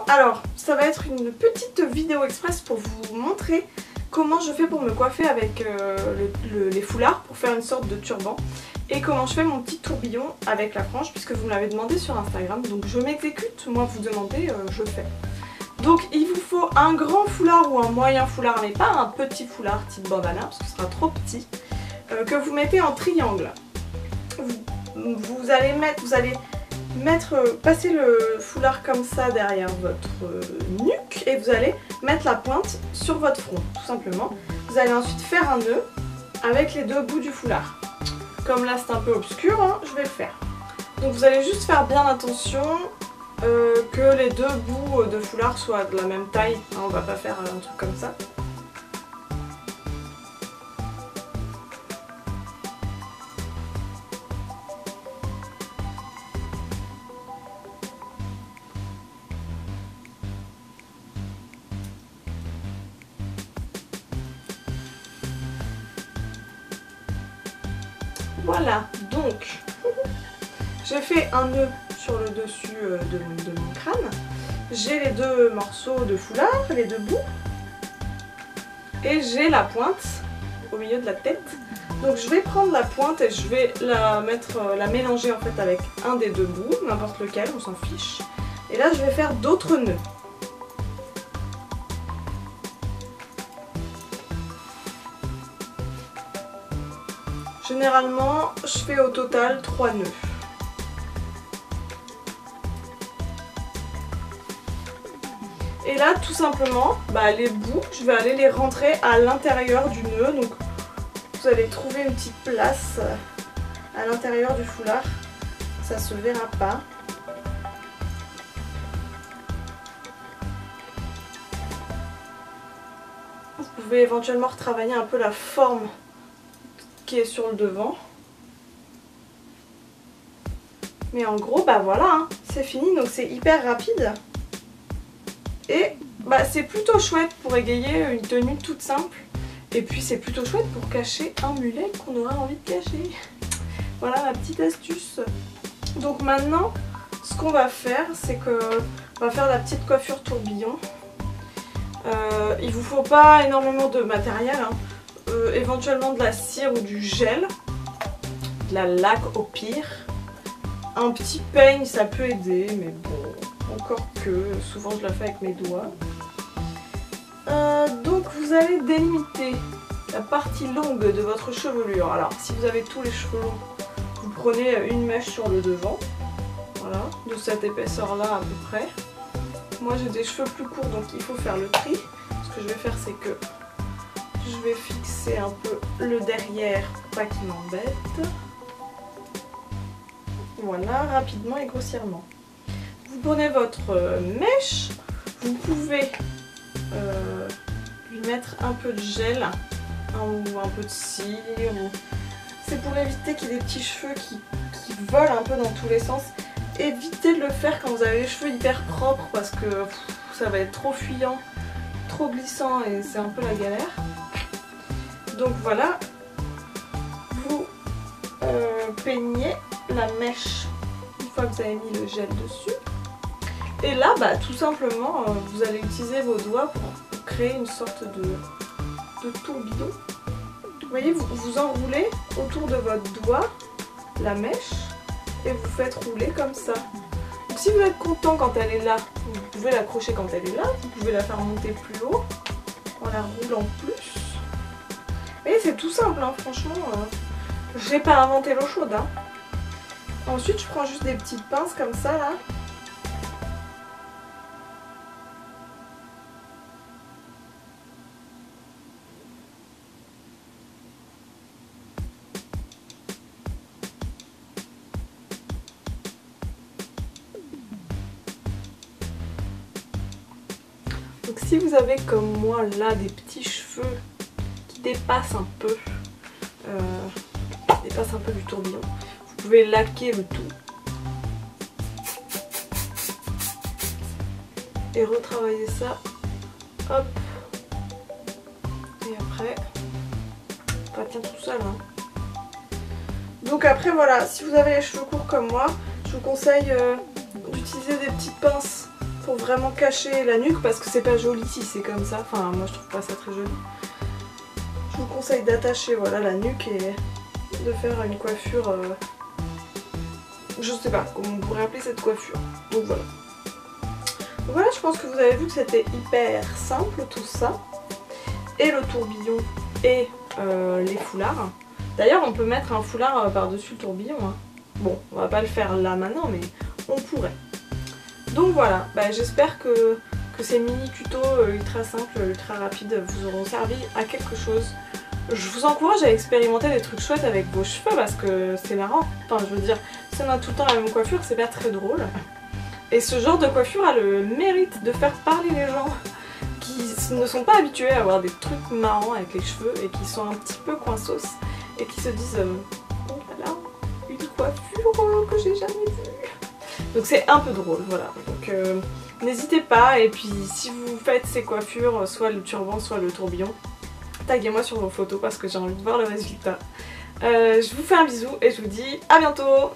alors ça va être une petite vidéo express pour vous montrer comment je fais pour me coiffer avec les foulards pour faire une sorte de turban. Et comment je fais mon petit tourbillon avec la frange puisque vous me l'avez demandé sur Instagram. Donc je m'exécute, moi vous demandez, je fais. Donc il vous faut un grand foulard ou un moyen foulard, mais pas un petit foulard type bandana parce que ce sera trop petit, que vous mettez en triangle. Vous allez passer le foulard comme ça derrière votre nuque et vous allez mettre la pointe sur votre front, tout simplement. Vous allez ensuite faire un nœud avec les deux bouts du foulard. Comme là c'est un peu obscur, hein, je vais le faire. Donc vous allez juste faire bien attention que les deux bouts de foulard soient de la même taille, hein, on va pas faire un truc comme ça. Voilà, donc j'ai fait un nœud sur le dessus de mon crâne. J'ai les deux morceaux de foulard, les deux bouts. Et j'ai la pointe au milieu de la tête. Donc je vais prendre la pointe et je vais la mélanger en fait avec un des deux bouts, n'importe lequel, on s'en fiche. Et là je vais faire d'autres nœuds. Généralement, je fais au total 3 nœuds. Et là, tout simplement, les bouts, je vais aller les rentrer à l'intérieur du nœud. Donc, vous allez trouver une petite place à l'intérieur du foulard. Ça se verra pas. Vous pouvez éventuellement retravailler un peu la forme qui est sur le devant. Mais en gros voilà, hein, c'est fini, donc c'est hyper rapide. Et c'est plutôt chouette pour égayer une tenue toute simple. Et puis c'est plutôt chouette pour cacher un mulet qu'on aura envie de cacher. Voilà ma petite astuce. Donc maintenant, ce qu'on va faire, c'est que on va faire la petite coiffure tourbillon. Il vous faut pas énormément de matériel, hein. Éventuellement de la cire ou du gel, de la laque au pire, un petit peigne ça peut aider, mais bon, encore que souvent je la fais avec mes doigts. Donc vous allez délimiter la partie longue de votre chevelure. Alors si vous avez tous les cheveux longs, vous prenez une mèche sur le devant, voilà, de cette épaisseur là à peu près. Moi j'ai des cheveux plus courts donc il faut faire le tri. Ce que je vais faire c'est que je vais fixer un peu le derrière pour pas qu'il m'embête. Voilà, rapidement et grossièrement. Vous prenez votre mèche, vous pouvez lui mettre un peu de gel ou un peu de cire. C'est pour éviter qu'il y ait des petits cheveux qui volent un peu dans tous les sens. Évitez de le faire quand vous avez les cheveux hyper propres parce que ça va être trop fuyant, trop glissant et c'est un peu la galère. Donc voilà, vous peignez la mèche une fois que vous avez mis le gel dessus. Et là, tout simplement, vous allez utiliser vos doigts pour créer une sorte de tourbillon. Vous voyez, vous enroulez autour de votre doigt la mèche et vous faites rouler comme ça. Donc si vous êtes content quand elle est là, vous pouvez l'accrocher quand elle est là, vous pouvez la faire monter plus haut en la roulant plus. Et c'est tout simple, hein, franchement, j'ai pas inventé l'eau chaude. Hein. Ensuite, je prends juste des petites pinces comme ça, là. Donc si vous avez comme moi, là, des petits cheveux dépasse un peu du tourbillon. Vous pouvez laquer le tout et retravailler ça, hop, et après ça tient tout seul, hein. Donc après voilà, si vous avez les cheveux courts comme moi, je vous conseille d'utiliser des petites pinces pour vraiment cacher la nuque parce que c'est pas joli si c'est comme ça. Enfin moi je trouve pas ça très joli. Je vous conseille d'attacher voilà la nuque et de faire une coiffure, je sais pas comment on pourrait appeler cette coiffure. Donc voilà. Donc voilà, je pense que vous avez vu que c'était hyper simple tout ça. Et le tourbillon et les foulards. D'ailleurs on peut mettre un foulard par-dessus le tourbillon. Hein. Bon, on va pas le faire là maintenant mais on pourrait. Donc voilà, bah, j'espère que ces mini tutos ultra simples, ultra rapides vous auront servi à quelque chose. Je vous encourage à expérimenter des trucs chouettes avec vos cheveux parce que c'est marrant. Enfin je veux dire, si on a tout le temps la même coiffure, c'est pas très drôle. Et ce genre de coiffure a le mérite de faire parler les gens qui ne sont pas habitués à avoir des trucs marrants avec les cheveux et qui sont un petit peu coinsos et qui se disent oh là là, une coiffure que j'ai jamais vue. Donc c'est un peu drôle, voilà. Donc n'hésitez pas, et puis si vous faites ces coiffures, soit le turban, soit le tourbillon, taguez-moi sur vos photos parce que j'ai envie de voir le résultat. Je vous fais un bisou et je vous dis à bientôt.